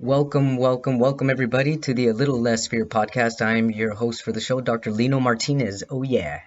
Welcome, everybody, to the A Little Less Fear podcast. I'm your host for the show, Dr. Lino Martinez. Oh, yeah.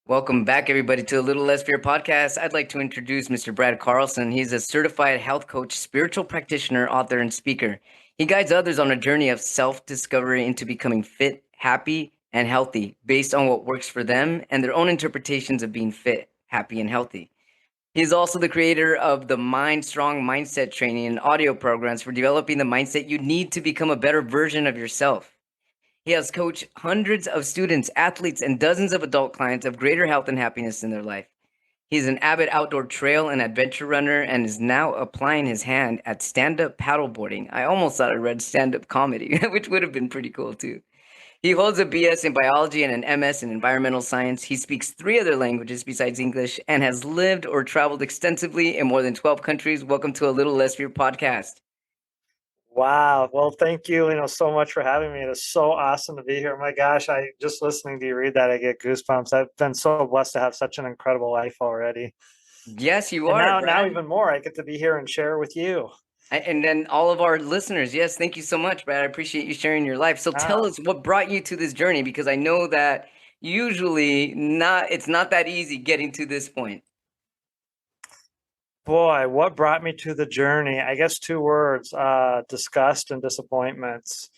Welcome back, everybody, to a Little Less Fear podcast. I'd like to introduce Mr. Brad Carlson. He's a certified health coach, spiritual practitioner, author, and speaker. He guides others on a journey of self-discovery into becoming fit, happy, and healthy based on what works for them and their own interpretations of being fit, happy, and healthy. He's also the creator of the MindStrong mindset training and audio programs for developing the mindset you need to become a better version of yourself. He has coached hundreds of students, athletes, and dozens of adult clients of greater health and happiness in their life. He's an avid outdoor trail and adventure runner and is now applying his hand at stand-up paddleboarding. I almost thought I read stand-up comedy, which would have been pretty cool too. He holds a BS in biology and an MS in environmental science. He speaks 3 other languages besides English and has lived or traveled extensively in more than 12 countries. Welcome to a Little Less Fear podcast. Wow. Well, thank you, so much for having me. It is so awesome to be here. My gosh, I just listening to you read that, I get goosebumps. I've been so blessed to have such an incredible life already. Yes, you And are. now even more, I get to be here and share with you. And then all of our listeners, yes, thank you so much, Brad. I appreciate you sharing your life. So tell us what brought you to this journey, because I know that usually it's not that easy getting to this point. Boy, what brought me to the journey? I guess 2 words, disgust and disappointments.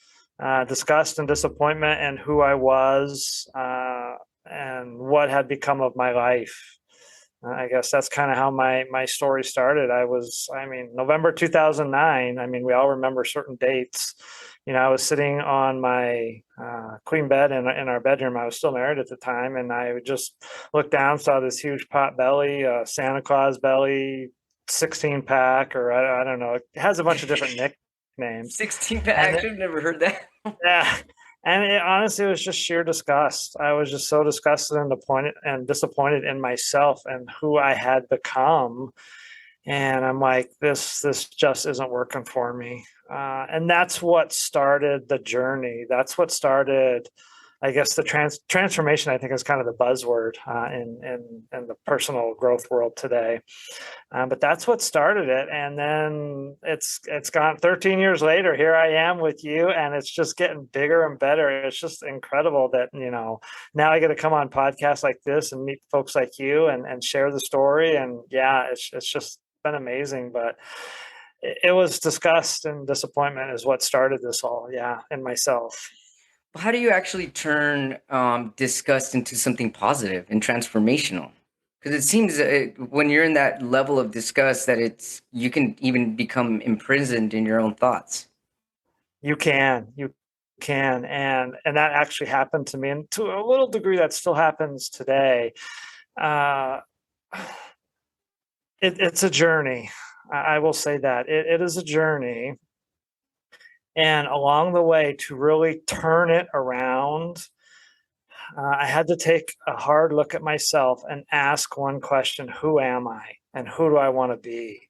Disgust and disappointment and who I was and what had become of my life. I guess that's kind of how my story started. November 2009, we all remember certain dates. I was sitting on my queen bed in our bedroom. I was still married at the time. And I would just look down, saw this huge pot belly, Santa Claus belly, 16-pack, or I don't know. It has a bunch of different nicknames. 16-pack, I've never heard that. Yeah. And honestly, it was just sheer disgust. I was just so disgusted and disappointed in myself and who I had become. And I'm like, this just isn't working for me. And that's what started the journey. That's what started, I guess, the transformation. I think is kind of the buzzword in the personal growth world today. But that's what started it. And then it's gone 13 years later. Here I am with you, and it's just getting bigger and better. It's just incredible that, now I get to come on podcasts like this and meet folks like you and share the story. And yeah, it's just been amazing. But it was disgust and disappointment is what started this all. Yeah. In myself. How do you actually turn disgust into something positive and transformational? Because it seems when you're in that level of disgust that you can even become imprisoned in your own thoughts. You can, and that actually happened to me, and to a little degree, that still happens today. It's a journey. I will say that it is a journey, and along the way, to really turn it around, I had to take a hard look at myself and ask one question: who am I, and who do I want to be?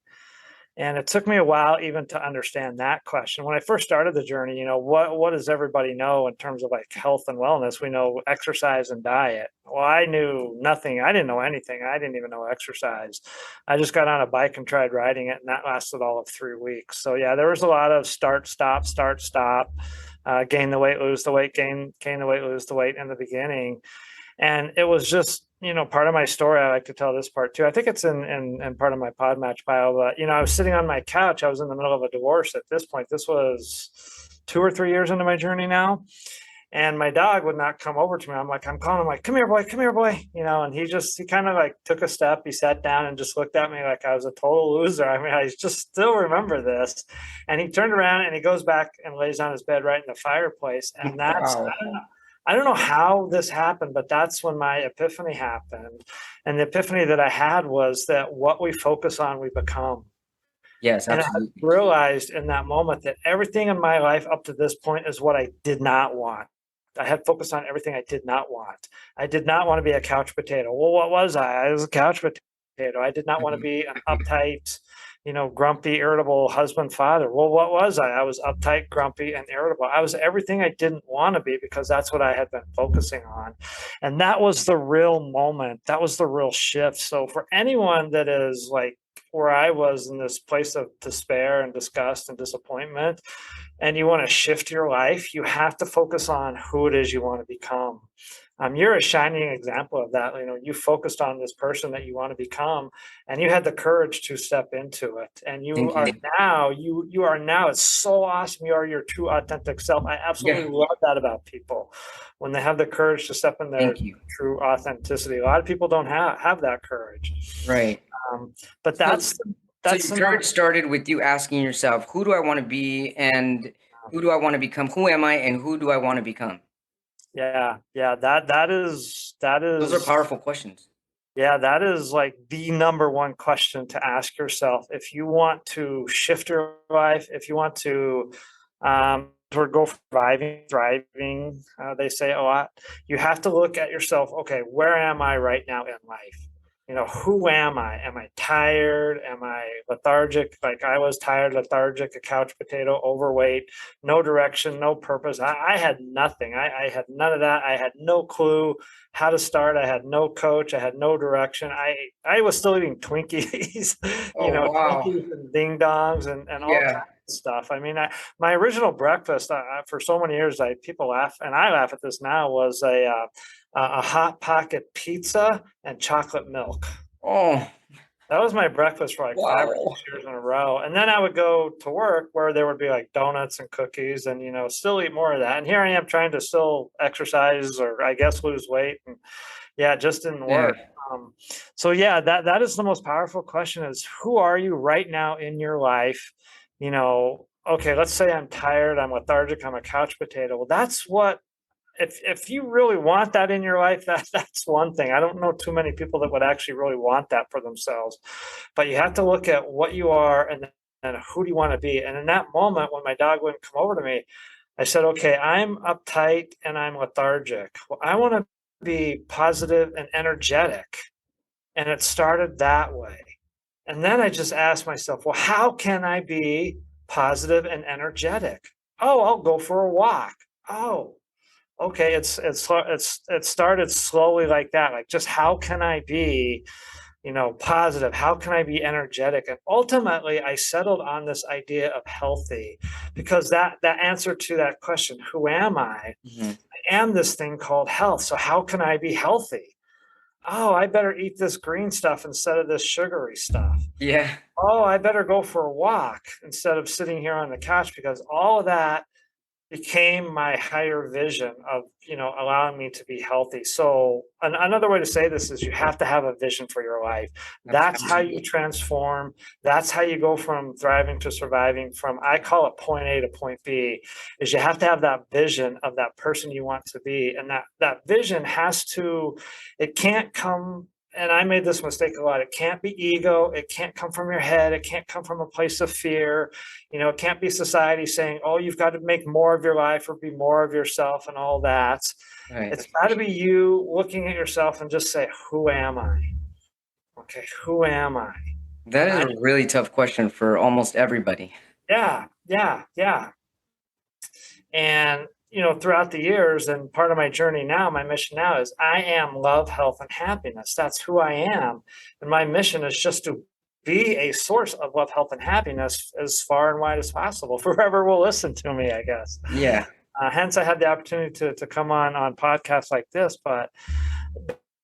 And it took me a while even to understand that question. When I first started the journey, what does everybody know in terms of like health and wellness? We know exercise and diet. Well, I knew nothing. I didn't know anything. I didn't even know exercise. I just got on a bike and tried riding it, and that lasted all of 3 weeks. So yeah, there was a lot of start, stop, gain the weight, lose the weight, gain the weight, lose the weight in the beginning. And it was just, part of my story. I like to tell this part too. I think it's in part of my Podmatch bio, but, I was sitting on my couch. I was in the middle of a divorce at this point. This was 2 or 3 years into my journey now. And my dog would not come over to me. I'm calling him, come here, boy. And he kind of like took a step. He sat down and just looked at me like I was a total loser. I just still remember this. And he turned around and he goes back and lays on his bed right in the fireplace. And that's, Wow. I don't know how this happened, but that's when my epiphany happened. And the epiphany that I had was that what we focus on, we become. Yes, absolutely. And I realized in that moment that everything in my life up to this point is what I did not want. I had focused on everything I did not want. I did not want to be a couch potato. Well, what was I? I was a couch potato. potato. I did not want to Mhm. be an uptight, grumpy, irritable husband, father. Well, what was I? I was uptight, grumpy, and irritable. I was everything I didn't want to be because that's what I had been focusing on. And that was the real moment. That was the real shift. So for anyone that is like where I was in this place of despair and disgust and disappointment, and you want to shift your life, you have to focus on who it is you want to become. You're a shining example of that. You focused on this person that you want to become, and you had the courage to step into it. And you Thank are you. now, you are now. It's so awesome. You are your true authentic self. I Yeah. absolutely love that about people when they have the courage to step in their Thank you. true authenticity. A lot of people don't have that courage. Right. Um, but So, so that's your the courage started with you asking yourself, who do I want to be and who do I want to become? Who am I and who do I want to become? yeah. That Those are is powerful questions. Yeah, that is like the number one question to ask yourself. If you want to shift your life, if you want to go surviving, thriving, they say a lot, you have to look at yourself. Okay, where am I right now in life? Who am I? Am I tired? Am I lethargic? Like I was tired, lethargic, a couch potato, overweight, no direction, no purpose. I had nothing. I had none of that. I had no clue how to start. I had no coach. I had no direction. I was still eating Twinkies, Oh, wow. Twinkies and ding dongs and all kinds Yeah. of stuff. I mean, my original breakfast for so many years, people laugh and I laugh at this now, was a hot pocket pizza and chocolate milk. Oh, That was my breakfast for like 5 or 6 wow. years in a row. And then I would go to work where there would be like donuts and cookies and, still eat more of that. And here I am trying to still exercise or I guess lose weight. And yeah, it just didn't Yeah. work. Um, so yeah, that is the most powerful question is who are you right now in your life? Okay, let's say I'm tired, I'm lethargic, I'm a couch potato. Well, that's what if you really want that in your life, that's one thing. I don't know too many people that would actually really want that for themselves. But you have to look at what you are and who do you want to be. And in that moment, when my dog wouldn't come over to me, I said, okay, I'm uptight and I'm lethargic. Well, I want to be positive and energetic. And it started that way. And then I just asked myself, well, how can I be positive and energetic? Oh, I'll go for a walk. Oh, okay, it started slowly like that. Like, just how can I be, positive? How can I be energetic? And ultimately, I settled on this idea of healthy, because that answer to that question, who am I? Mhm. I am this thing called health. So how can I be healthy? Oh, I better eat this green stuff instead of this sugary stuff. Yeah. Oh, I better go for a walk instead of sitting here on the couch, because all of that became my higher vision of allowing me to be healthy. So another way to say this is you have to have a vision for your life. That's how you Absolutely. transform. That's how you go from thriving to surviving, from, I call it, point A to point B. Is you have to have that vision of that person you want to be, and that vision has to, it can't come, and I made this mistake a lot, it can't be ego, it can't come from your head, it can't come from a place of fear. It can't be society saying, oh, you've got to make more of your life or be more of yourself and all that. Right. It's got to be you looking at yourself and just say, who am I? Okay, who am I? That is I a really tough question for almost everybody. yeah. And throughout the years, and part of my journey now, my mission now is I am love, health, and happiness. That's who I am. And my mission is just to be a source of love, health, and happiness as far and wide as possible for whoever will listen to me, I guess. Yeah. Hence, I had the opportunity to come on podcasts like this. But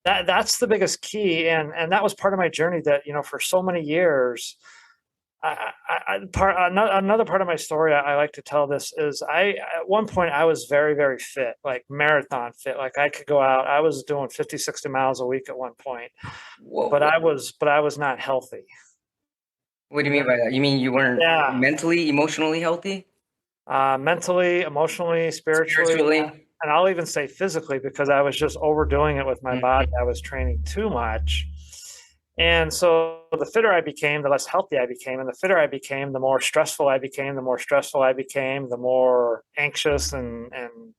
that's the biggest key, and that was part of my journey. That for so many years, another part of my story I like to tell this is at one point I was very, very fit, like marathon fit. Like I could go out. I was doing 50, 60 miles a week at one point, but Whoa. I was not healthy. What do you mean by that? You mean you weren't Yeah, mentally, emotionally healthy? mentally, emotionally, spiritually, Spiritually? and I'll even say physically, because I was just overdoing it with my body. Mhm. I was training too much. And so the fitter I became, the less healthy I became. And the fitter I became, the more stressful I became. The more stressful I became, the more anxious and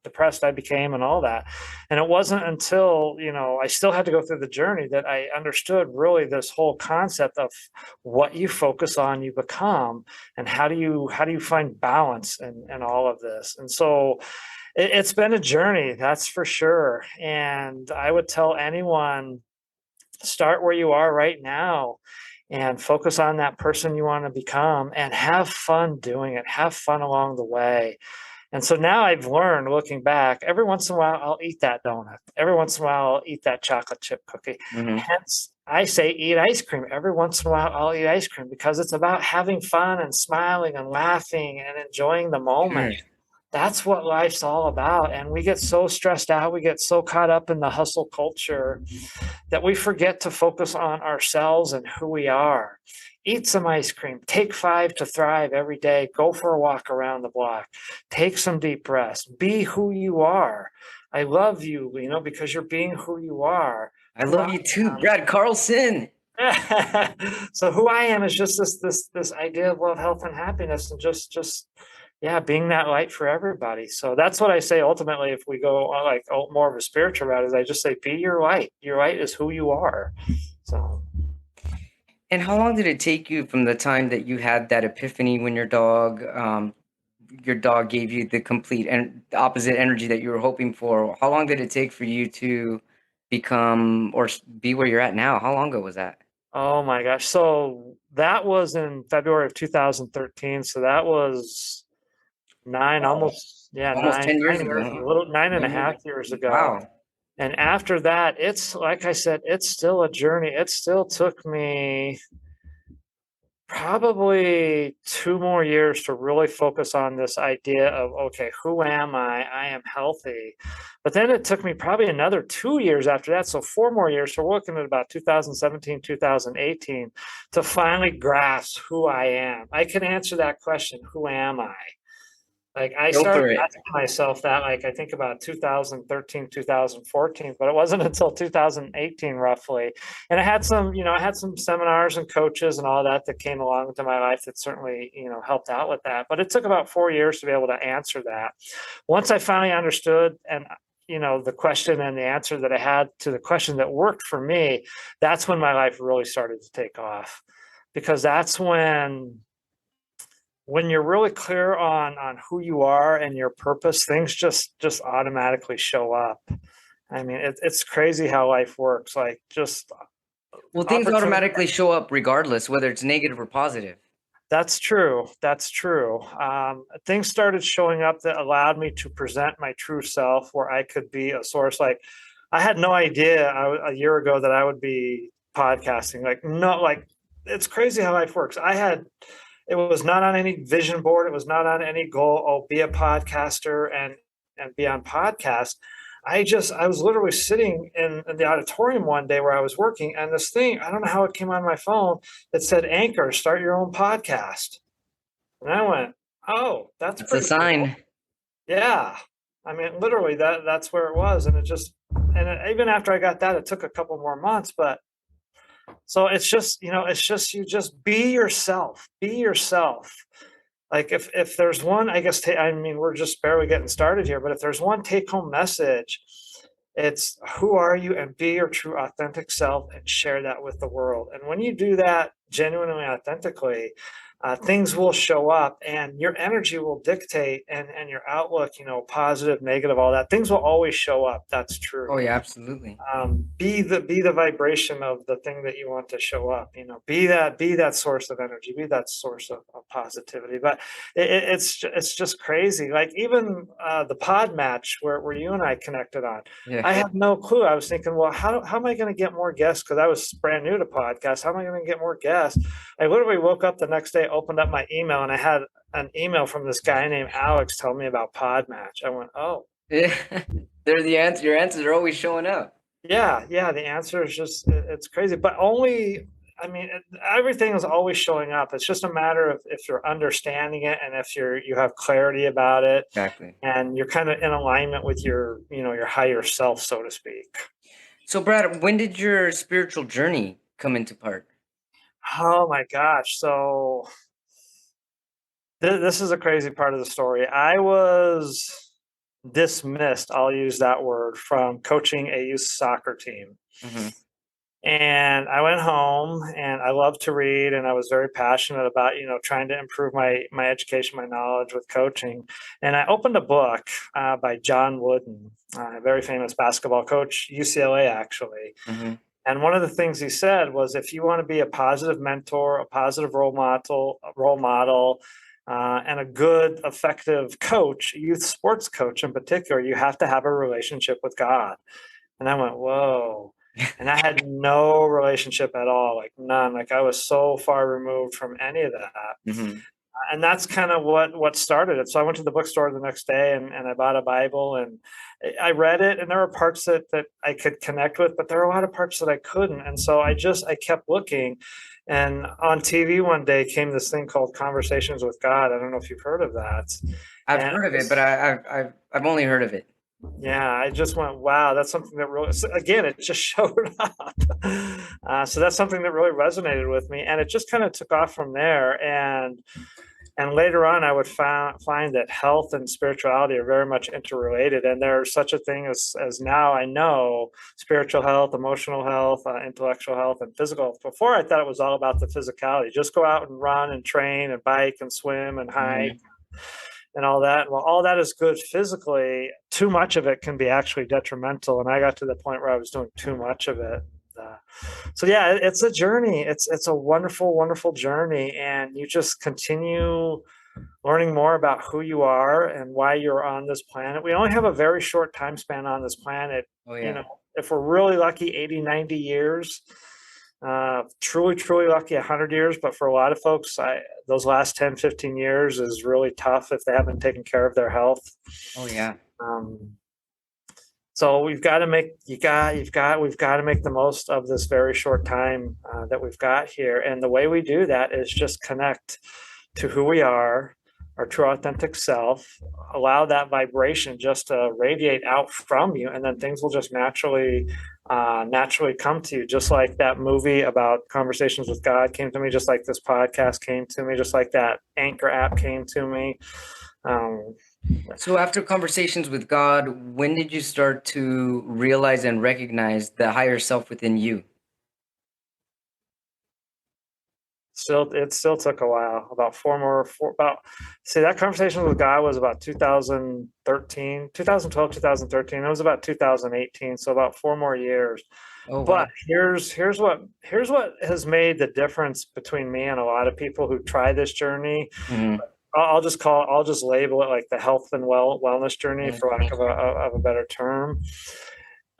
depressed I became, and all that. And it wasn't until, I still had to go through the journey that I understood really this whole concept of what you focus on, you become, and how do you find balance in all of this. And so it's been a journey, that's for sure. And I would tell anyone, start where you are right now and focus on that person you want to become and have fun doing it. Have fun along the way. And so now I've learned, looking back, every once in a while I'll eat that donut. Every once in a while I'll eat that chocolate chip cookie. Mm-hmm. Hence, I say eat ice cream. Every once in a while I'll eat ice cream because it's about having fun and smiling and laughing and enjoying the moment. Sure. That's what life's all about. And we get so stressed out, we get so caught up in the hustle culture that we forget to focus on ourselves and who we are. Eat some ice cream, take 5 to thrive every day, go for a walk around the block, take some deep breaths, be who you are. I love you, because you're being who you are. I Who love I you too, Brad Carlson. so who I am is just this idea of love, health, and happiness, and just yeah, being that light for everybody. So that's what I say ultimately. If we go like more of a spiritual route, is I just say be your light. Your light is who you are. So And how long did it take you from the time that you had that epiphany when your dog gave you the complete and opposite energy that you were hoping for? How long did it take for you to become or be where you're at now? How long ago was that? oh my gosh. So that was in February of 2013. So that was nine, Oh, almost, yeah, almost 10 years 9 years, ago, a huh? little 9.5 9 years. years ago. Wow. And after that, it's like I said, it's still a journey. It still took me probably 2 more years to really focus on this idea of, okay, who am I? I am healthy. But then it took me probably another 2 years after that. So 4 more years. So we're looking at about 2017, 2018 to finally grasp who I am. I can answer that question, who am I? Like I Go started for it. asking myself that, like I think about 2013, 2014, but it wasn't until 2018 roughly. And I had some seminars and coaches and all that that came along into my life that certainly, helped out with that. But it took about 4 years to be able to answer that. Once I finally understood and the question and the answer that I had to the question that worked for me, that's when my life really started to take off. Because that's when you're really clear on who you are and your purpose, things just automatically show up. I mean, it's crazy how life works. Like just Well, things opportunity. automatically show up regardless, whether it's negative or positive. That's true. That's true. Things started showing up that allowed me to present my true self, where I could be a source. Like I had no idea a year ago that I would be podcasting. Like no, like it's crazy how life works. It was not on any vision board. It was not on any goal. Oh, be a podcaster and be on podcast. I was literally sitting in the auditorium one day where I was working, and this thing, I don't know how it came on my phone. It said, Anchor, start your own podcast. And I went, oh, that's It's a pretty cool. sign. Yeah. I mean, literally that's where it was. And even after I got that, it took a couple more months, but so it's just you just be yourself. Be yourself. Like if there's one, I guess I mean we're just barely getting started here, but if there's one take home message, it's who are you, and be your true authentic self and share that with the world. And when you do that genuinely authentically, things will show up and your energy will dictate and your outlook, positive, negative, all that. Things will always show up. That's Oh, true. yeah, absolutely. Be the vibration of the thing that you want to show up. Be that source of energy, be that source of positivity. But it's just crazy. Like even the pod match where you and I connected on, Yeah. I had no clue. I was thinking, well, how am I going to get more guests? Because I was brand new to podcasts. How am I going to get more guests? I literally woke up the next day, opened up my email, and I had an email from this guy named Alex telling me about pod match. I went, oh. Yeah. They're the answer. Your answers are always showing up. Yeah, yeah, the answer is just it's crazy, but I mean, everything is always showing up. It's just a matter of if you're understanding it and if you have clarity about it Exactly. and you're kind of in alignment with your higher self, so to speak. So, Brad, when did your spiritual journey come into part? Oh my gosh. So this is a crazy part of the story. I was dismissed, I'll use that word, from coaching a youth soccer team. Mm-hmm. And I went home and I love to read and I was very passionate about, trying to improve my education, my knowledge with coaching. And I opened a book by John Wooden, a very famous basketball coach, UCLA actually. Mm-hmm. And one of the things he said was, if you want to be a positive mentor, a positive role model, and a good, effective coach, youth sports coach in particular, you have to have a relationship with God. And I went, whoa. And I had no relationship at all, like none. Like I was so far removed from any of that. Mm-hmm. And that's kind of what started it. So I went to the bookstore the next day and I bought a Bible and I read it. And there were parts that I could connect with, but there were a lot of parts that I couldn't. And so I kept looking. And on TV one day came this thing called Conversations with God. I don't know if you've heard of that. I've And heard of it, but I've only heard of it. yeah, I just went, wow, that's something that really, again, it just showed up. So that's something that really resonated with me. And it just kind of took off from there. And later on, I would find that health and spirituality are very much interrelated. And there's such a thing as now I know spiritual health, emotional health, intellectual health, and physical health. Before, I thought it was all about the physicality. Just go out and run and train and bike and swim and hike Mm-hmm. and all that. Well, all that is good physically. Too much of it can be actually detrimental. And I got to the point where I was doing too much of it. Uh, so yeah, it's a journey. It's a wonderful, wonderful journey, and you just continue learning more about who you are and why you're on this planet. We only have a very short time span on this planet. Oh You yeah. know, if we're really lucky, 80, 90 years. Truly, truly lucky, 100 years. But for a lot of folks, those last 10, 15 years is really tough if they haven't taken care of their health. Oh yeah. Um, so we've got to we've got to make the most of this very short time that we've got here. And the way we do that is just connect to who we are, our true authentic self, allow that vibration just to radiate out from you, and then things will just naturally come to you. Just like that movie about Conversations with God came to me, just like this podcast came to me, just like that Anchor app came to me. So after conversations with God, when did you start to realize and recognize the higher self within you? It still took a while. About see, that conversation with God was about 2013, 2012, 2013. It was about 2018, so about 4 more years. Oh But wow. here's what has made the difference between me and a lot of people who try this journey. Mm-hmm. I'll just label it like the health and wellness journey, for lack of a better term.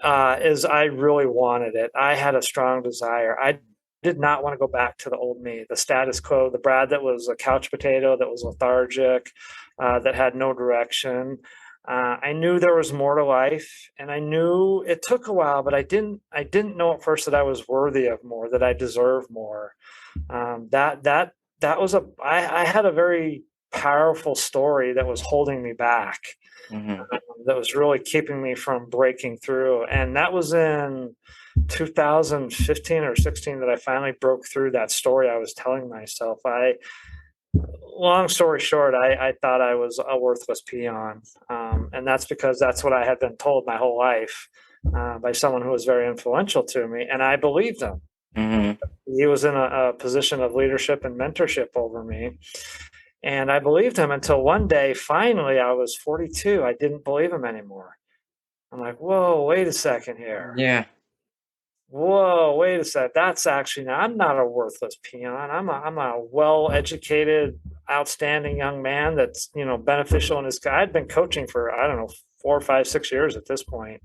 Is I really wanted it. I had a strong desire. I did not want to go back to the old me, the status quo, the Brad that was a couch potato, that was lethargic, that had no direction. I knew there was more to life, and I knew it took a while, but I didn't know at first that I was worthy of more, that I deserved more. That was I had a very powerful story that was holding me back, Mm-hmm. that was really keeping me from breaking through. And that was in 2015 or 16 that I finally broke through that story I was telling myself. Long story short, I thought I was a worthless peon. And that's because that's what I had been told my whole life by someone who was very influential to me. And I believed him. Mm-hmm. He was in a position of leadership and mentorship over me. And I believed him until one day, finally, I was 42. I didn't believe him anymore. I'm like, whoa, wait a second here. Yeah. Whoa, wait a sec. That's actually, I'm not a worthless peon. I'm a well-educated, outstanding young man that's, beneficial in his. I'd been coaching for, I don't know, 4, 5, 6 years at this point.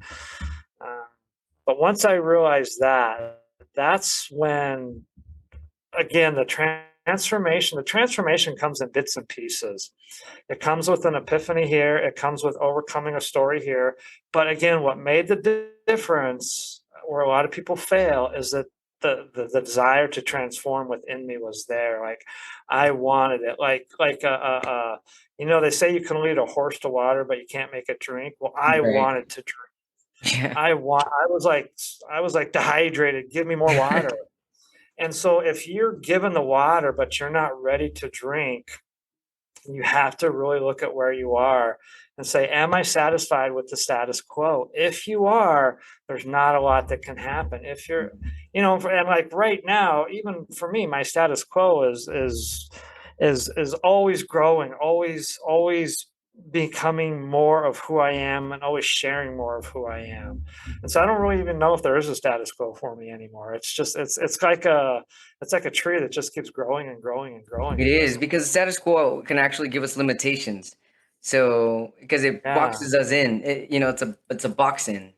But once I realized that, that's when, again, the transformation comes in bits and pieces. It comes with an epiphany here. It comes with overcoming a story here. But again, what made the difference, where a lot of people fail, is that the desire to transform within me was there. Like I wanted it. They say you can lead a horse to water, but you can't make it drink. Well, I Right. wanted to drink. Yeah. I was like dehydrated. Give me more water. And so if you're given the water, but you're not ready to drink, you have to really look at where you are and say, am I satisfied with the status quo? If you are, there's not a lot that can happen. If you're, and like right now, even for me, my status quo is always growing, always becoming more of who I am and always sharing more of who I am. And so I don't really even know if there is a status quo for me anymore. It's just it's like a tree that just keeps growing and growing and growing. It is, because the status quo can actually give us limitations. So because it Yeah. boxes us in, it's a box in.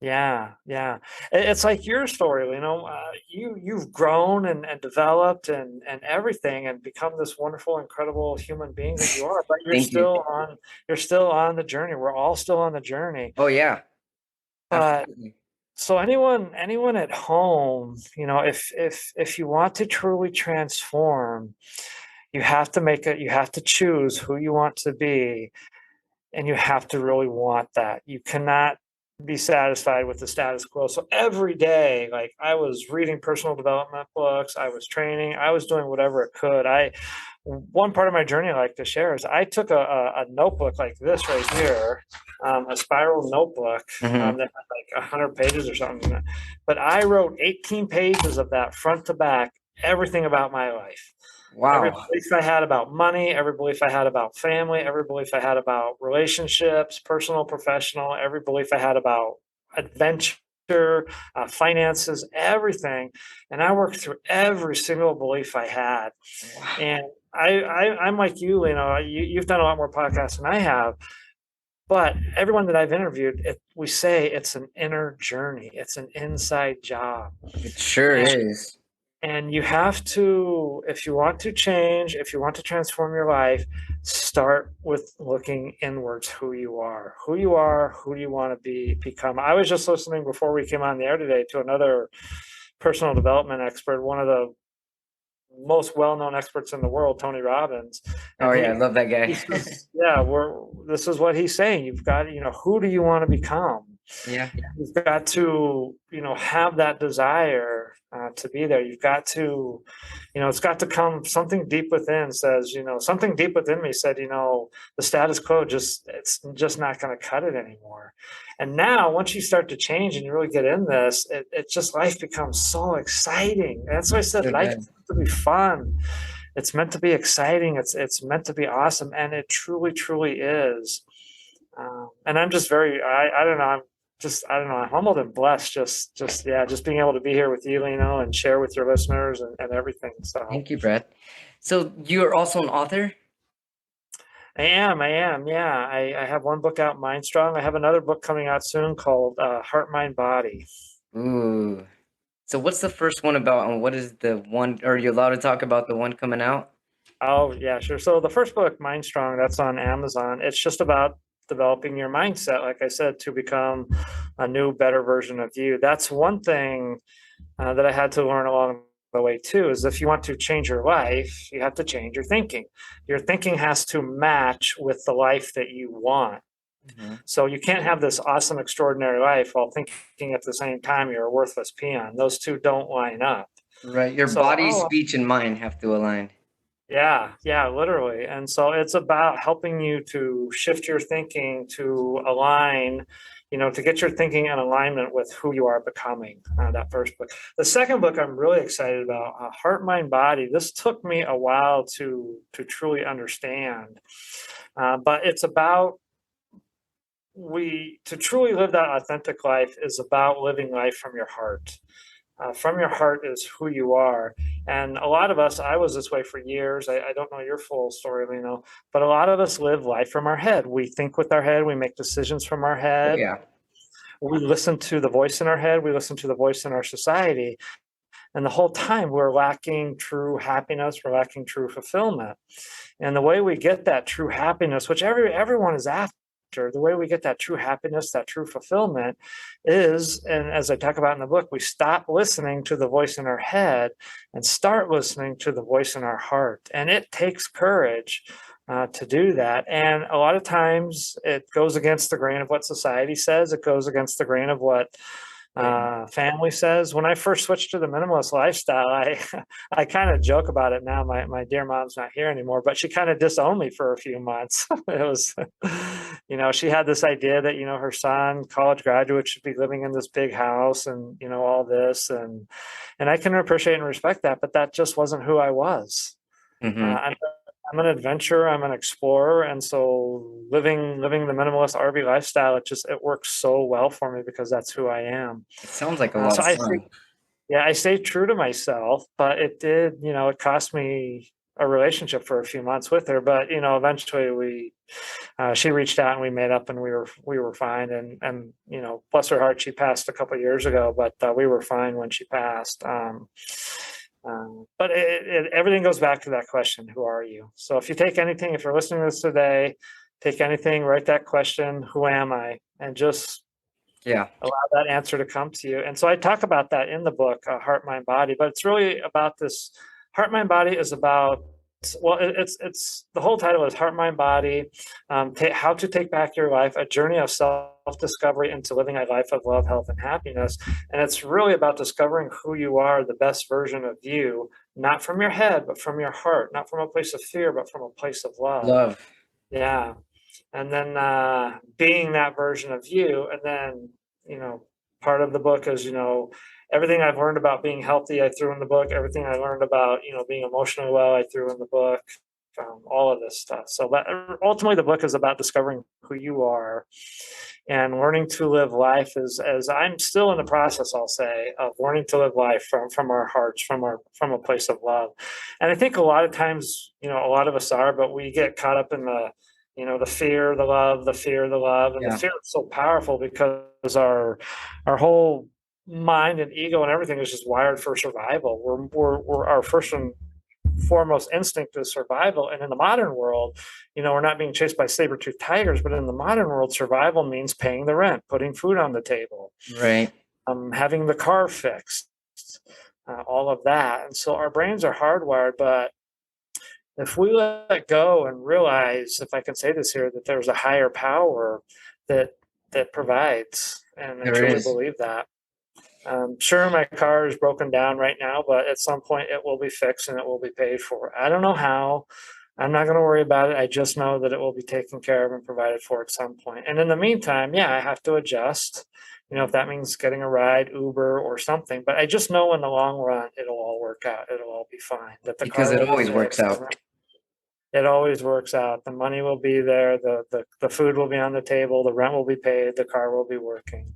Yeah, yeah. It's like your story, you've grown and developed and everything and become this wonderful, incredible human being that you are, but Thank you. you're still on the journey. We're all still on the journey. Oh yeah, But absolutely. so anyone at home, if you want to truly transform, you have to choose who you want to be, and you have to really want that. You cannot be satisfied with the status quo. So every day, like I was reading personal development books, I was training, I was doing whatever it could. One part of my journey I like to share is I took a notebook like this right here, a spiral notebook Hmm. that had like 100 pages or something. But I wrote 18 pages of that front to back, everything about my life. Every Wow. belief I had about money, every belief I had about family, every belief I had about relationships, personal, professional, every belief I had about adventure, finances, everything. And I worked through every single belief I had. Wow. And I'm like you've done a lot more podcasts than I have, but everyone that I've interviewed, we say it's an inner journey. It's an inside job. It sure And is. and you have to, if you want to change, if you want to transform your life, start with looking inwards who you are, who do you want to become. I was just listening before we came on the air today to another personal development expert, one of the most well-known experts in the world, Tony Robbins. Oh And yeah, I love that he guy. says, yeah, this is what he's saying. You've got, who do you want to become? Yeah. You've got to have that desire to be there. You've got to it's got to come. Something deep within says, something deep within me said, the status quo, it's just not going to cut it anymore. And now once you start to change and you really get in this, it just, life becomes so exciting. That's why I said So life good. is meant to be fun. It's meant to be exciting. It's meant to be awesome, and it truly is. And I'm just I don't know. I don't know. I'm humbled and blessed. Just being able to be here with you, and share with your listeners and everything. So Thank you, Brad. So you're also an author? I am. Yeah. I have one book out, MindStrong. I have another book coming out soon called Heart, Mind, Body. Ooh. So what's the first one about, and what is the one? Are you allowed to talk about the one coming out? Oh, yeah, sure. So the first book, MindStrong, that's on Amazon. It's just about developing your mindset, like I said, to become a new, better version of you. That's one thing that I had to learn along the way too, is if you want to change your life, you have to change your thinking. Your thinking has to match with the life that you want. Mhm. So you can't have this awesome, extraordinary life while thinking at the same time you're a worthless peon. Those two don't line up. Right. Your So, body, speech, and mind have to align. yeah, literally. And so it's about helping you to shift your thinking to align, to get your thinking in alignment with who you are becoming. That first book. The second book I'm really excited about, Heart, Mind, Body. This took me a while to truly understand, but it's about, we to truly live that authentic life is about living life from your heart. From your heart is who you are. And a lot of us, I was this way for years. I don't know your full story, but a lot of us live life from our head. We think with our head, we make decisions from our Oh head, yeah. we listen to the voice in our head, we listen to the voice in our society. And the whole time we're lacking true happiness, we're lacking true fulfillment. And the way we get that true happiness, which everyone is after, the way we get that true happiness, that true fulfillment is, and as I talk about in the book, we stop listening to the voice in our head and start listening to the voice in our heart. And it takes courage to do that. And a lot of times it goes against the grain of what society says. It goes against the grain of what Right. Family says. When I first switched to the minimalist lifestyle, I kind of joke about it now. My dear mom's not here anymore, but she kind of disowned me for a few months. It was, she had this idea that, her son, college graduate, should be living in this big house and, all this. And I can appreciate and respect that, but that just wasn't who I was. Mm-hmm. I'm an adventurer. I'm an explorer, and so living the minimalist RV lifestyle, it works so well for me because that's who I am. It sounds like a lot So of fun. I stayed true to myself, but it did, it cost me a relationship for a few months with her. But eventually she reached out and we made up, and we were fine. And bless her heart, she passed a couple of years ago, but we were fine when she passed. But everything goes back to that question: who are you? So if you take anything, if you're listening to this today, take anything, write that question: who am I? And just Yeah. allow that answer to come to you. And so I talk about that in the book, Heart, Mind, Body. But it's really about this. Heart, Mind, Body is about, well, it's the whole title is Heart, Mind, Body, how to take back your life, a journey of self-discovery into living a life of love, health, and happiness. And it's really about discovering who you are, the best version of you, not from your head, but from your heart, not from a place of fear, but from a place of love. Love. Yeah. And then being that version of you. And then, part of the book is, everything I've learned about being healthy, I threw in the book. Everything I learned about, being emotionally well, I threw in the book. All of this stuff. So ultimately, the book is about discovering who you are and learning to live life as I'm still in the process, I'll say, of learning to live life from our hearts, from a place of love. And I think a lot of times, a lot of us are, but we get caught up in the fear, the love, the fear, the love, and the Yeah. fear is so powerful because our whole mind and ego and everything is just wired for survival. We're our first and foremost instinct is survival. And in the modern world, we're not being chased by saber-toothed tigers, but in the modern world, survival means paying the rent, putting food on the table, Right. having the car fixed, all of that. And so our brains are hardwired, but if we let go and realize, if I can say this here, that there's a higher power that provides, and I There truly is. believe that. Sure, my car is broken down right now, but at some point it will be fixed and it will be paid for. I don't know how. I'm not going to worry about it. I just know that it will be taken care of and provided for at some point. And in the meantime, yeah, I have to adjust. If that means getting a ride, Uber, or something. But I just know in the long run, it'll all work out. It'll all be fine. That the Because car it will be always works fixed. out. It always works out. The money will be there. The food will be on the table. The rent will be paid. The car will be working.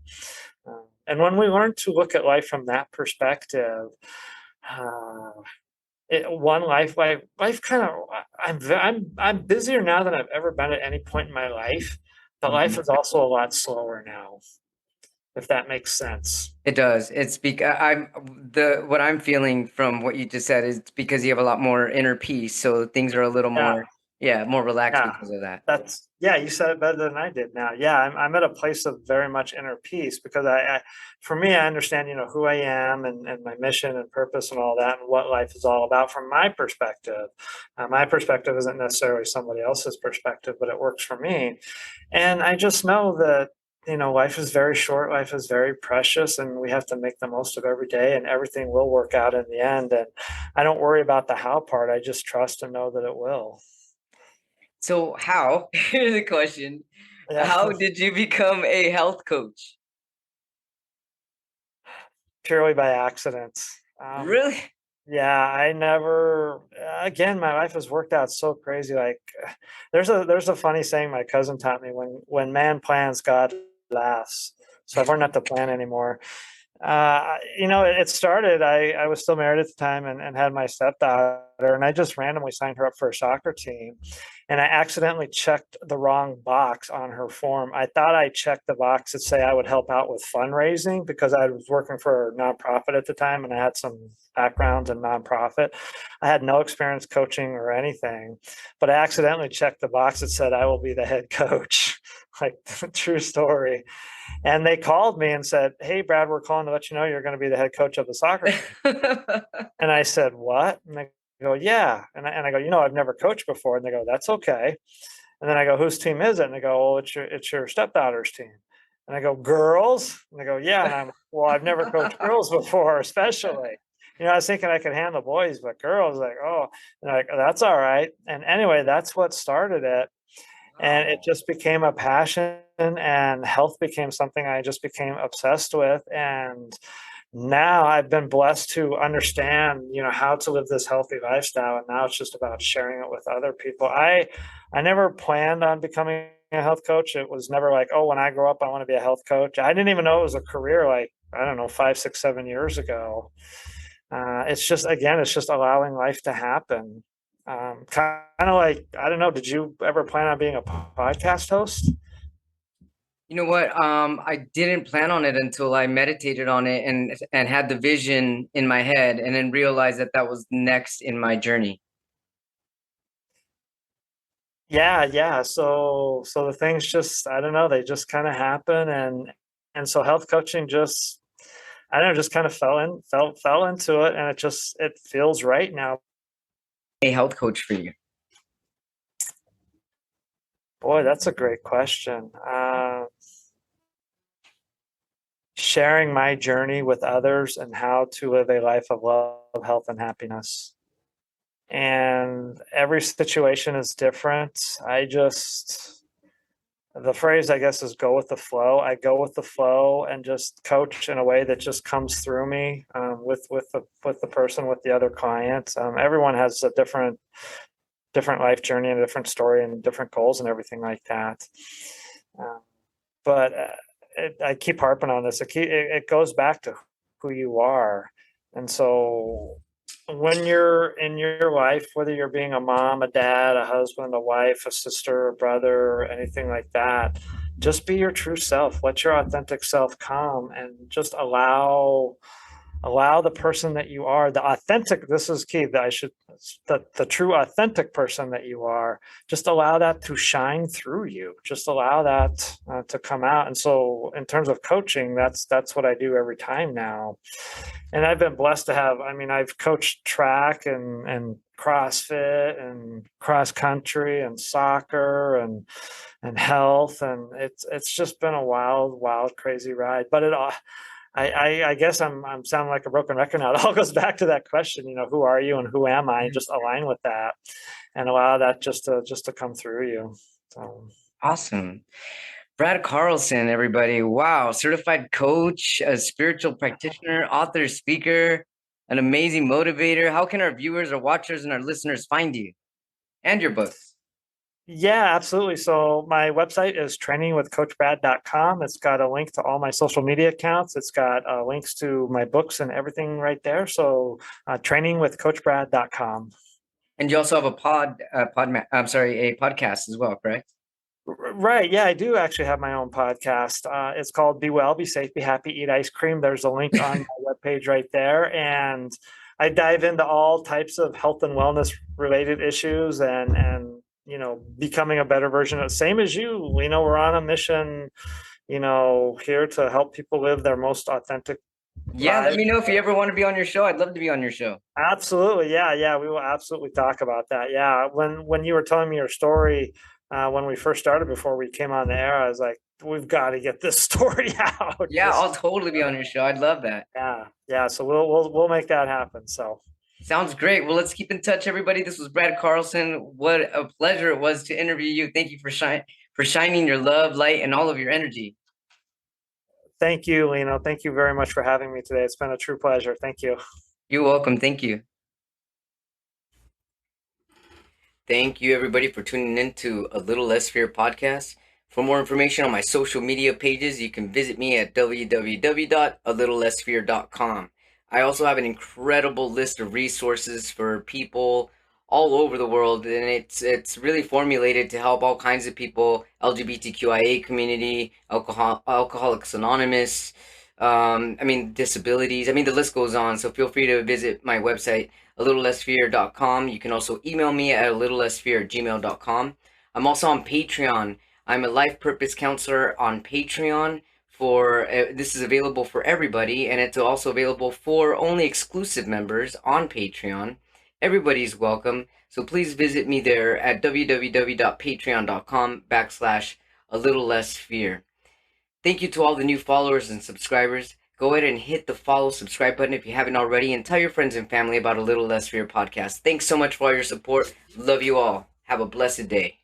And when we learn to look at life from that perspective, uh, life kind of, I'm busier now than I've ever been at any point in my life, but life Mhm. is also a lot slower now, if that makes sense. It does. It's because what I'm feeling from what you just said is because you have a lot more inner peace, so things are a little Yeah, more, yeah, more relaxed yeah. because of that. Yeah, you said it better than I did now. Yeah, I'm at a place of very much inner peace because for me, I understand, who I am and my mission and purpose and all that and what life is all about from my perspective. My perspective isn't necessarily somebody else's perspective, but it works for me. And I just know that, life is very short, life is very precious, and we have to make the most of every day, and everything will work out in the end. And I don't worry about the how part. I just trust and know that it will. So how, here's a question. Yeah. How did you become a health coach? Purely by accident. Um, Really? yeah, I never. Again, my life has worked out so crazy. Like, there's a funny saying my cousin taught me: when man plans, God laughs. So I've learned not to plan anymore. It started. I was still married at the time and had my stepdaughter, and I just randomly signed her up for a soccer team, and I accidentally checked the wrong box on her form. I thought I checked the box that say I would help out with fundraising because I was working for a nonprofit at the time and I had some backgrounds in nonprofit. I had no experience coaching or anything, but I accidentally checked the box that said I will be the head coach. Like, true story. And they called me and said, "Hey, Brad, we're calling to let you know you're going to be the head coach of the soccer team." And I said, "What?" And they go, "Yeah." And I go, "I've never coached before." And they go, "That's okay." And then I go, "Whose team is it?" And they go, "Well, it's your stepdaughter's team." And I go, "Girls?" And they go, "Yeah." And I'm, well, I've never coached girls before, especially. I was thinking I could handle boys, but girls, like, oh, and like, that's all right. And anyway, that's what started it. And it Wow. just became a passion, and health became something I just became obsessed with. And now I've been blessed to understand, how to live this healthy lifestyle. And now it's just about sharing it with other people. I never planned on becoming a health coach. It was never like, oh, when I grow up, I want to be a health coach. I didn't even know it was a career, like, I don't know, 5, 6, 7 years ago. It's just, again, it's just allowing life to happen. Kind of like, I don't know, did you ever plan on being a podcast host? You know what? I didn't plan on it until I meditated on it and had the vision in my head, and then realized that that was next in my journey. Yeah, yeah. So the things just, I don't know, they just kind of happen. And so health coaching just, I don't know, just kind of fell into it, and it feels right now. A health coach for you. Boy, that's a great question. Sharing my journey with others and how to live a life of love, health, and happiness. And every situation is different. The phrase, I guess, is go with the flow. I go with the flow and just coach in a way that just comes through me, with the person, with the other client. Everyone has a different life journey and a different story and different goals and everything like that. But I keep harping on this. It goes back to who you are. And so when you're in your life, whether you're being a mom, a dad, a husband, a wife, a sister, a brother, or anything like that, just be your true self. Let your authentic self come, and just allow the person that you are, the authentic, this is key, that I should, the true authentic person that you are, just allow that to shine through you, just allow that to come out. And so in terms of coaching, that's what I do every time now. And I've been blessed to have, I mean, I've coached track and CrossFit and cross country and soccer and health, and it's just been a wild crazy ride. But it all, I guess I'm sounding like a broken record now. It all goes back to that question, who are you and who am I? And just align with that and allow that just to come through you. So Awesome. Brad Carlson, everybody. Wow. Certified coach, a spiritual practitioner, author, speaker, an amazing motivator. How can our viewers, our watchers, and our listeners find you and your books? yeah, absolutely. So my website is trainingwithcoachbrad.com. It's got a link to all my social media accounts. It's got links to my books and everything right there. So trainingwithcoachbrad.com. And you also have a podcast as well, correct? Right. Yeah, I do actually have my own podcast. It's called Be Well, Be Safe, Be Happy, Eat Ice Cream. There's a link on my webpage right there. And I dive into all types of health and wellness related issues, and becoming a better version of, same as you. We're on a mission, here to help people live their most authentic Yeah, let lives. me know if you ever want to be on your show. I'd love to be on your show. Absolutely. Yeah, yeah, we will absolutely talk about that. Yeah, when you were telling me your story, when we first started, before we came on the air, I was like, we've got to get this story out. Yeah, I'll totally be on your show. I'd love that. Yeah, yeah. So we'll make that happen. So Sounds great. Well, let's keep in touch, everybody. This was Brad Carlson. What a pleasure it was to interview you. Thank you for shining your love, light, and all of your energy. thank you, Lino. Thank you very much for having me today. It's been a true pleasure. Thank you. You're welcome. Thank you. Thank you, everybody, for tuning in to A Little Less Fear podcast. For more information on my social media pages, you can visit me at www.alittlelessfear.com. I also have an incredible list of resources for people all over the world, and it's really formulated to help all kinds of people: LGBTQIA community, Alcoholics Anonymous, disabilities. The list goes on. So feel free to visit my website, alittlelessfear.com. You can also email me at alittlelessfear@gmail.com. I'm also on Patreon. I'm a life purpose counselor on Patreon. This is available for everybody, and it's also available for only exclusive members on Patreon. Everybody's welcome. So please visit me there at www.patreon.com/alittlelessfear. Thank you to all the new followers and subscribers. Go ahead and hit the follow, subscribe button if you haven't already, and tell your friends and family about A Little Less Fear podcast. Thanks so much for all your support. Love you all. Have a blessed day.